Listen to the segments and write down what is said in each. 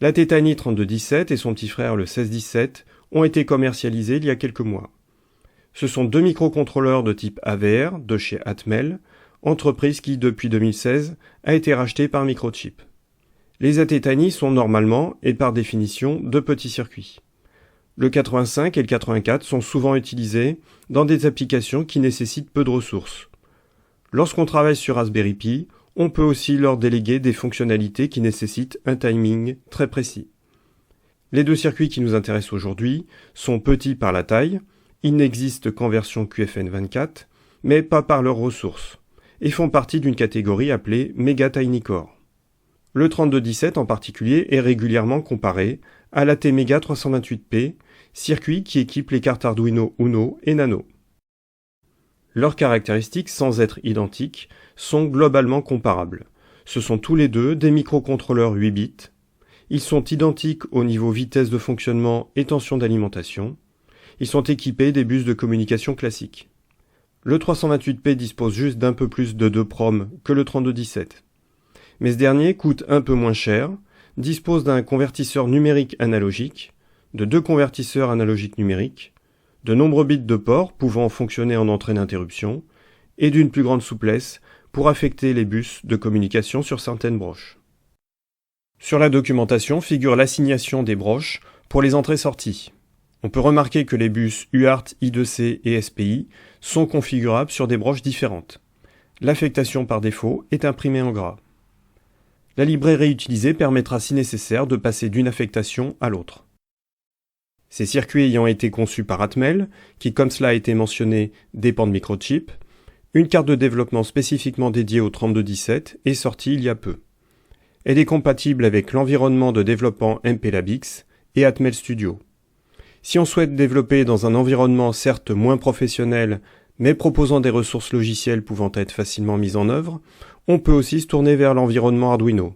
La Tétanie 3217 et son petit frère le 1617 ont été commercialisés il y a quelques mois. Ce sont deux microcontrôleurs de type AVR de chez Atmel, entreprise qui, depuis 2016, a été rachetée par Microchip. Les Atetani sont normalement, et par définition, de petits circuits. Le 85 et le 84 sont souvent utilisés dans des applications qui nécessitent peu de ressources. Lorsqu'on travaille sur Raspberry Pi, on peut aussi leur déléguer des fonctionnalités qui nécessitent un timing très précis. Les deux circuits qui nous intéressent aujourd'hui sont petits par la taille, ils n'existent qu'en version QFN24, mais pas par leurs ressources, et font partie d'une catégorie appelée Mega Tiny Core. Le 3217 en particulier est régulièrement comparé à l'ATmega 328P, circuit qui équipe les cartes Arduino Uno et Nano. Leurs caractéristiques, sans être identiques, sont globalement comparables. Ce sont tous les deux des microcontrôleurs 8 bits. Ils sont identiques au niveau vitesse de fonctionnement et tension d'alimentation. Ils sont équipés des bus de communication classiques. Le 328P dispose juste d'un peu plus de 2 PROM que le 3217. Mais ce dernier coûte un peu moins cher, dispose d'un convertisseur numérique analogique, de 2 convertisseurs analogiques numériques, de nombreux bits de port pouvant fonctionner en entrée d'interruption, et d'une plus grande souplesse pour affecter les bus de communication sur certaines broches. Sur la documentation figure l'assignation des broches pour les entrées-sorties. On peut remarquer que les bus UART, I2C et SPI sont configurables sur des broches différentes. L'affectation par défaut est imprimée en gras. La librairie utilisée permettra si nécessaire de passer d'une affectation à l'autre. Ces circuits ayant été conçus par Atmel, qui comme cela a été mentionné dépend de Microchip, une carte de développement spécifiquement dédiée au 3217 est sortie il y a peu. Elle est compatible avec l'environnement de développement MPLABX et Atmel Studio. Si on souhaite développer dans un environnement certes moins professionnel, mais proposant des ressources logicielles pouvant être facilement mises en œuvre, on peut aussi se tourner vers l'environnement Arduino.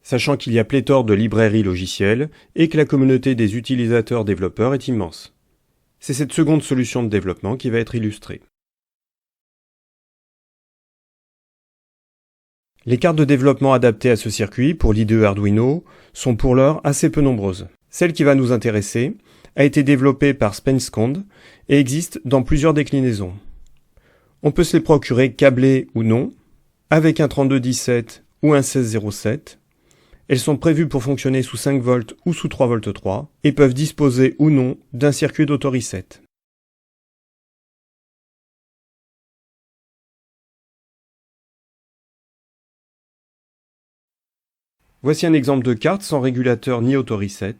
Sachant qu'il y a pléthore de librairies logicielles et que la communauté des utilisateurs développeurs est immense. C'est cette seconde solution de développement qui va être illustrée. Les cartes de développement adaptées à ce circuit pour l'IDE Arduino sont pour l'heure assez peu nombreuses. Celle qui va nous intéresser a été développée par Spenscond et existe dans plusieurs déclinaisons. On peut se les procurer câblées ou non, avec un 3217 ou un 1607. Elles sont prévues pour fonctionner sous 5 volts ou sous 3 volts 3 et peuvent disposer ou non d'un circuit d'auto-reset. Voici un exemple de carte sans régulateur ni auto-reset,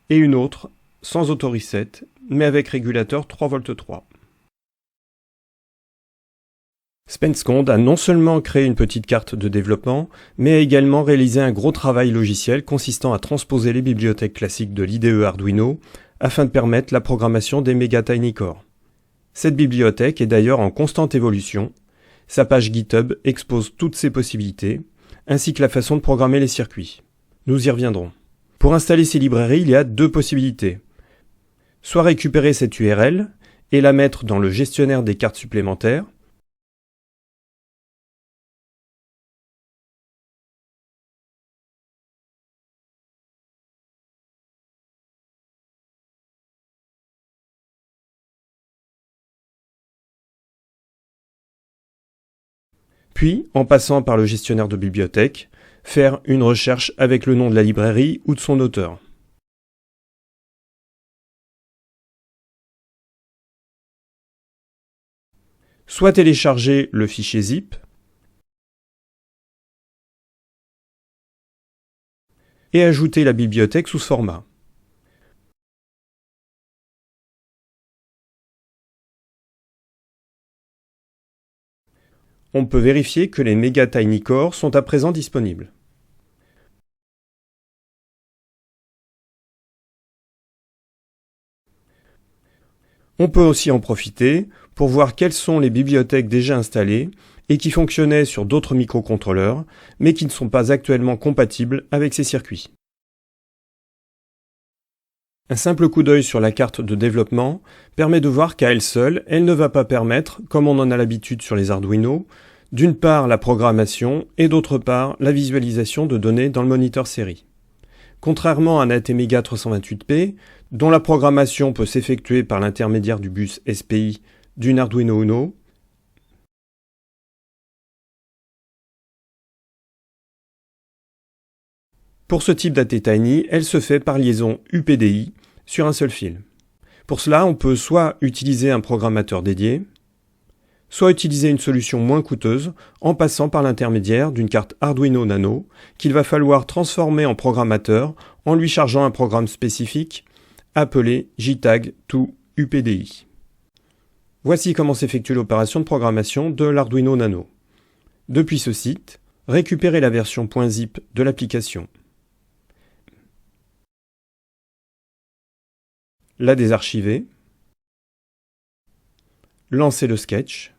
et une autre sans auto-reset, mais avec régulateur 3 volts 3. Spenscond a non seulement créé une petite carte de développement, mais a également réalisé un gros travail logiciel consistant à transposer les bibliothèques classiques de l'IDE Arduino afin de permettre la programmation des Mega Tiny Core. Cette bibliothèque est d'ailleurs en constante évolution. Sa page GitHub expose toutes ses possibilités, ainsi que la façon de programmer les circuits. Nous y reviendrons. Pour installer ces librairies, il y a deux possibilités. Soit récupérer cette URL et la mettre dans le gestionnaire des cartes supplémentaires, puis, en passant par le gestionnaire de bibliothèque, faire une recherche avec le nom de la librairie ou de son auteur. Soit télécharger le fichier zip et ajouter la bibliothèque sous ce format. On peut vérifier que les Mega Tiny Core sont à présent disponibles. On peut aussi en profiter pour voir quelles sont les bibliothèques déjà installées et qui fonctionnaient sur d'autres microcontrôleurs, mais qui ne sont pas actuellement compatibles avec ces circuits. Un simple coup d'œil sur la carte de développement permet de voir qu'à elle seule, elle ne va pas permettre, comme on en a l'habitude sur les Arduino, D'une part, la programmation et d'autre part, la visualisation de données dans le moniteur série. Contrairement à un ATmega 328P, dont la programmation peut s'effectuer par l'intermédiaire du bus SPI d'une Arduino Uno, pour ce type d'ATtiny, elle se fait par liaison UPDI sur un seul fil. Pour cela, on peut soit utiliser un programmateur dédié, soit utiliser une solution moins coûteuse en passant par l'intermédiaire d'une carte Arduino Nano qu'il va falloir transformer en programmateur en lui chargeant un programme spécifique appelé JTAG2UPDI. Voici comment s'effectue l'opération de programmation de l'Arduino Nano. Depuis ce site, récupérez la version .zip de l'application, la désarchiver, lancer le sketch.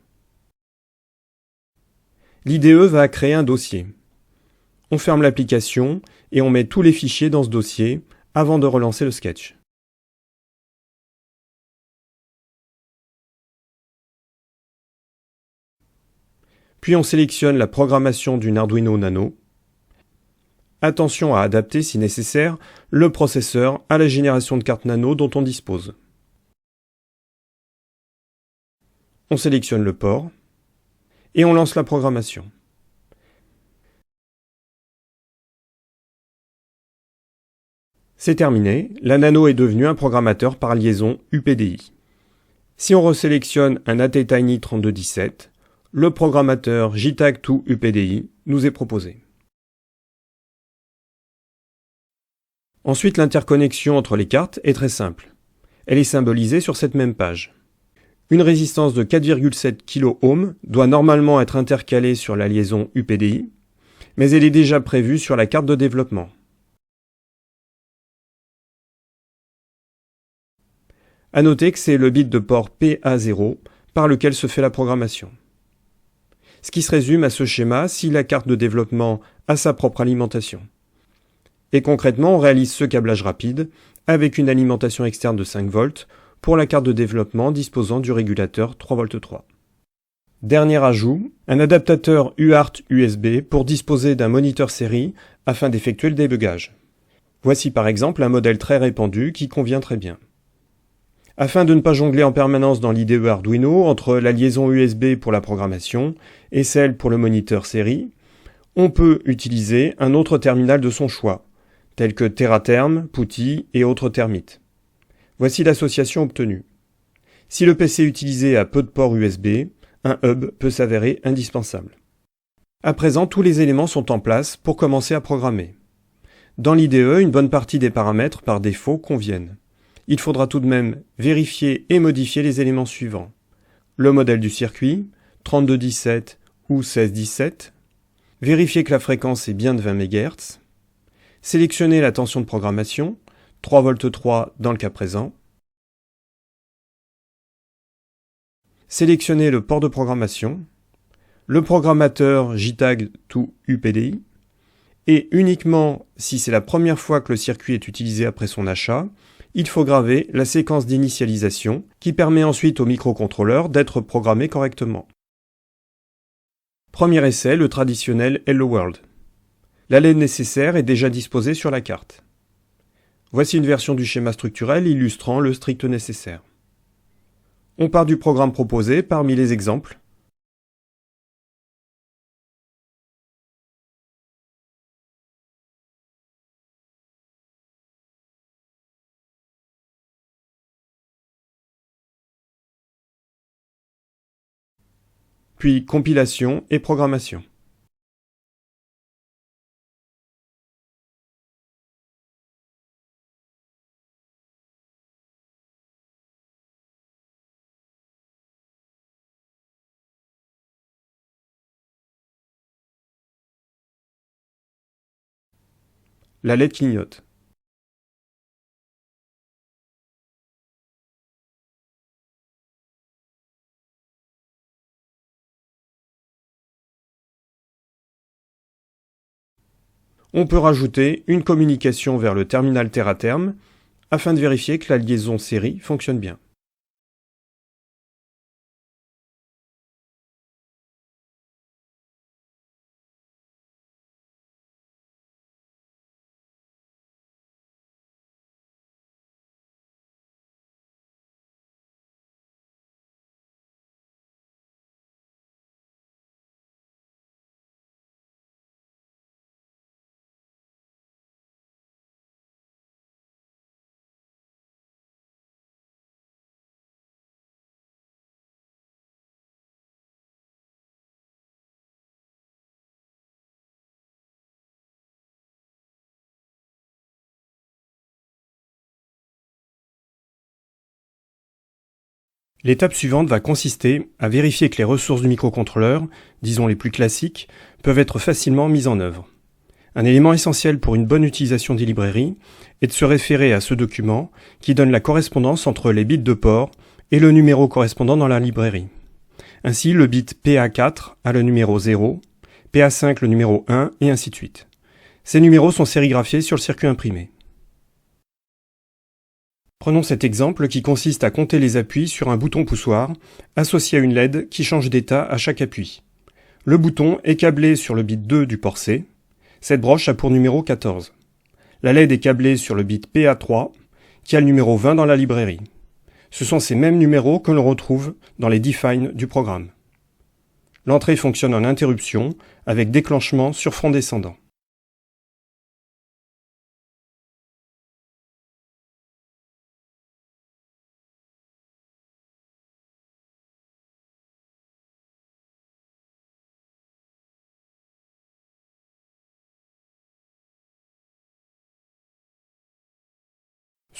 L'IDE va créer un dossier. On ferme l'application et on met tous les fichiers dans ce dossier avant de relancer le sketch. Puis on sélectionne la programmation d'une Arduino Nano. Attention à adapter, si nécessaire, le processeur à la génération de cartes Nano dont on dispose. On sélectionne le port et on lance la programmation. C'est terminé, la Nano est devenue un programmateur par liaison UPDI. Si on resélectionne un ATtiny 3217, le programmateur JTAG2UPDI nous est proposé. Ensuite, l'interconnexion entre les cartes est très simple. Elle est symbolisée sur cette même page. Une résistance de 4,7 kΩ doit normalement être intercalée sur la liaison UPDI, mais elle est déjà prévue sur la carte de développement. À noter que c'est le bit de port PA0 par lequel se fait la programmation. Ce qui se résume à ce schéma si la carte de développement a sa propre alimentation. Et concrètement, on réalise ce câblage rapide avec une alimentation externe de 5 volts pour la carte de développement disposant du régulateur 3V3. Dernier ajout, un adaptateur UART USB pour disposer d'un moniteur série afin d'effectuer le débugage. Voici par exemple un modèle très répandu qui convient très bien. Afin de ne pas jongler en permanence dans l'IDE Arduino entre la liaison USB pour la programmation et celle pour le moniteur série, on peut utiliser un autre terminal de son choix, tel que TerraTerm, PuTTY et autres termites. Voici l'association obtenue. Si le PC utilisé a peu de ports USB, un hub peut s'avérer indispensable. À présent, tous les éléments sont en place pour commencer à programmer. Dans l'IDE, une bonne partie des paramètres par défaut conviennent. Il faudra tout de même vérifier et modifier les éléments suivants. Le modèle du circuit, 3217 ou 1617. Vérifier que la fréquence est bien de 20 MHz. Sélectionner la tension de programmation, 3V3 dans le cas présent. Sélectionner le port de programmation, le programmateur JTAG2UPDI, et uniquement si c'est la première fois que le circuit est utilisé après son achat, il faut graver la séquence d'initialisation qui permet ensuite au microcontrôleur d'être programmé correctement. Premier essai, le traditionnel Hello World. La LED nécessaire est déjà disposée sur la carte. Voici une version du schéma structurel illustrant le strict nécessaire. On part du programme proposé parmi les exemples. Puis compilation et programmation. La LED clignote. On peut rajouter une communication vers le terminal TerraTerm afin de vérifier que la liaison série fonctionne bien. L'étape suivante va consister à vérifier que les ressources du microcontrôleur, disons les plus classiques, peuvent être facilement mises en œuvre. Un élément essentiel pour une bonne utilisation des librairies est de se référer à ce document qui donne la correspondance entre les bits de port et le numéro correspondant dans la librairie. Ainsi, le bit PA4 a le numéro 0, PA5 le numéro 1 et ainsi de suite. Ces numéros sont sérigraphiés sur le circuit imprimé. Prenons cet exemple qui consiste à compter les appuis sur un bouton poussoir associé à une LED qui change d'état à chaque appui. Le bouton est câblé sur le bit 2 du port C. Cette broche a pour numéro 14. La LED est câblée sur le bit PA3 qui a le numéro 20 dans la librairie. Ce sont ces mêmes numéros que l'on retrouve dans les define du programme. L'entrée fonctionne en interruption avec déclenchement sur front descendant.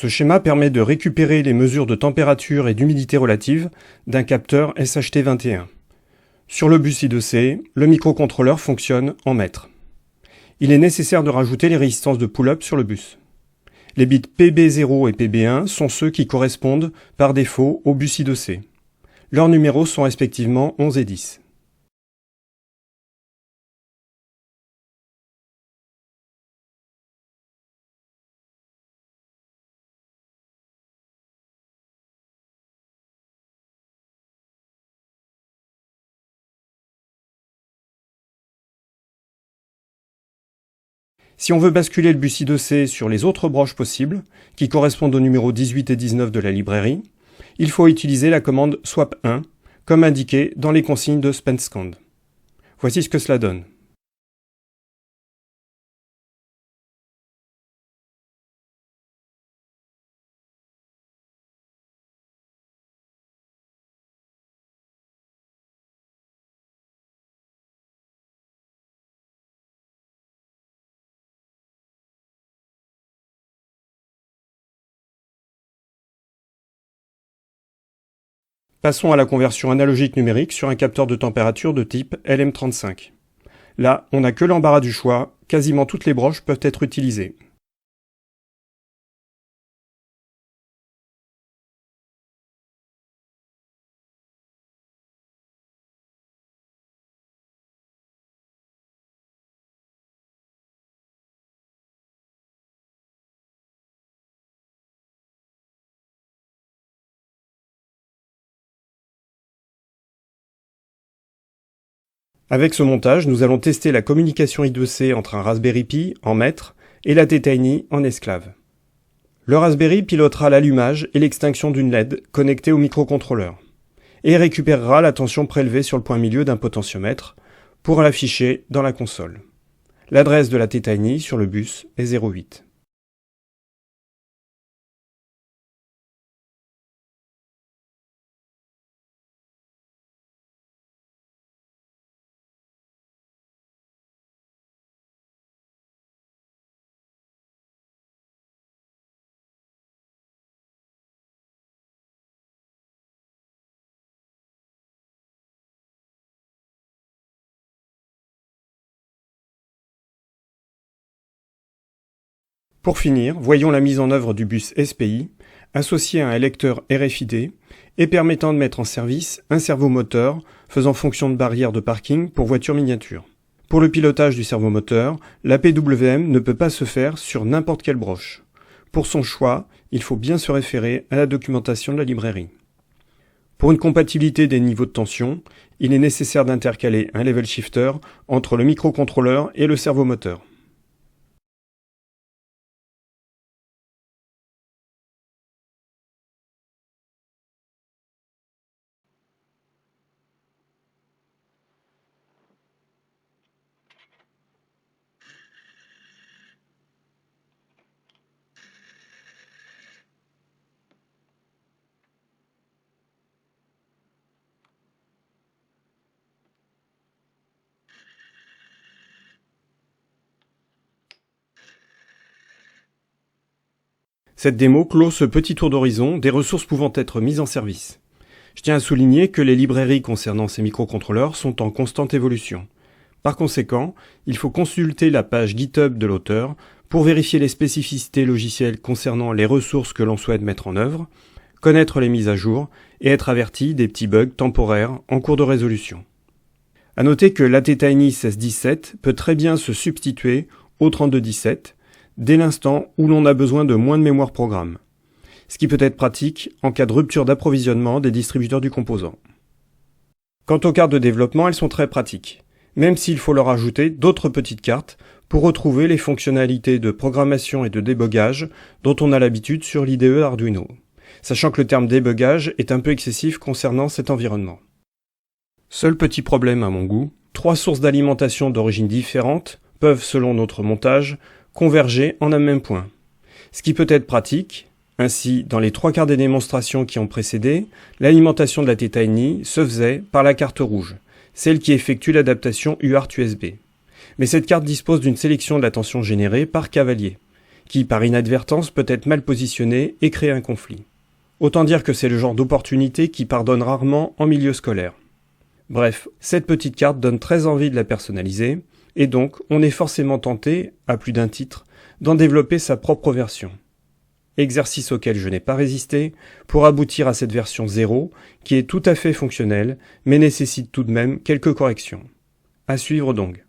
Ce schéma permet de récupérer les mesures de température et d'humidité relative d'un capteur SHT21. Sur le bus I2C, le microcontrôleur fonctionne en mètres. Il est nécessaire de rajouter les résistances de pull-up sur le bus. Les bits PB0 et PB1 sont ceux qui correspondent par défaut au bus I2C. Leurs numéros sont respectivement 11 et 10. Si on veut basculer le bus I2C sur les autres broches possibles, qui correspondent aux numéros 18 et 19 de la librairie, il faut utiliser la commande swap1, comme indiqué dans les consignes de SpenScand. Voici ce que cela donne. Passons à la conversion analogique numérique sur un capteur de température de type LM35. Là, on n'a que l'embarras du choix, quasiment toutes les broches peuvent être utilisées. Avec ce montage, nous allons tester la communication I2C entre un Raspberry Pi en maître et la T-Tiny en esclave. Le Raspberry pilotera l'allumage et l'extinction d'une LED connectée au microcontrôleur et récupérera la tension prélevée sur le point milieu d'un potentiomètre pour l'afficher dans la console. L'adresse de la T-Tiny sur le bus est 08. Pour finir, voyons la mise en œuvre du bus SPI, associé à un lecteur RFID et permettant de mettre en service un servomoteur faisant fonction de barrière de parking pour voitures miniatures. Pour le pilotage du servomoteur, la PWM ne peut pas se faire sur n'importe quelle broche. Pour son choix, il faut bien se référer à la documentation de la librairie. Pour une compatibilité des niveaux de tension, il est nécessaire d'intercaler un level shifter entre le microcontrôleur et le servomoteur. Cette démo clôt ce petit tour d'horizon des ressources pouvant être mises en service. Je tiens à souligner que les librairies concernant ces microcontrôleurs sont en constante évolution. Par conséquent, il faut consulter la page GitHub de l'auteur pour vérifier les spécificités logicielles concernant les ressources que l'on souhaite mettre en œuvre, connaître les mises à jour et être averti des petits bugs temporaires en cours de résolution. À noter que l'ATtiny 1617 peut très bien se substituer au 3217 dès l'instant où l'on a besoin de moins de mémoire programme, ce qui peut être pratique en cas de rupture d'approvisionnement des distributeurs du composant. Quant aux cartes de développement, elles sont très pratiques, même s'il faut leur ajouter d'autres petites cartes pour retrouver les fonctionnalités de programmation et de débogage dont on a l'habitude sur l'IDE Arduino, sachant que le terme débogage est un peu excessif concernant cet environnement. Seul petit problème à mon goût, 3 sources d'alimentation d'origine différentes peuvent, selon notre montage, converger en un même point. Ce qui peut être pratique. Ainsi, dans les 3 quarts des démonstrations qui ont précédé, l'alimentation de la ATtiny se faisait par la carte rouge, celle qui effectue l'adaptation UART USB. Mais cette carte dispose d'une sélection de la tension générée par cavalier, qui par inadvertance peut être mal positionnée et créer un conflit. Autant dire que c'est le genre d'opportunité qui pardonne rarement en milieu scolaire. Bref, cette petite carte donne très envie de la personnaliser, et donc on est forcément tenté, à plus d'un titre, d'en développer sa propre version. Exercice auquel je n'ai pas résisté, pour aboutir à cette version 0, qui est tout à fait fonctionnelle, mais nécessite tout de même quelques corrections. À suivre donc.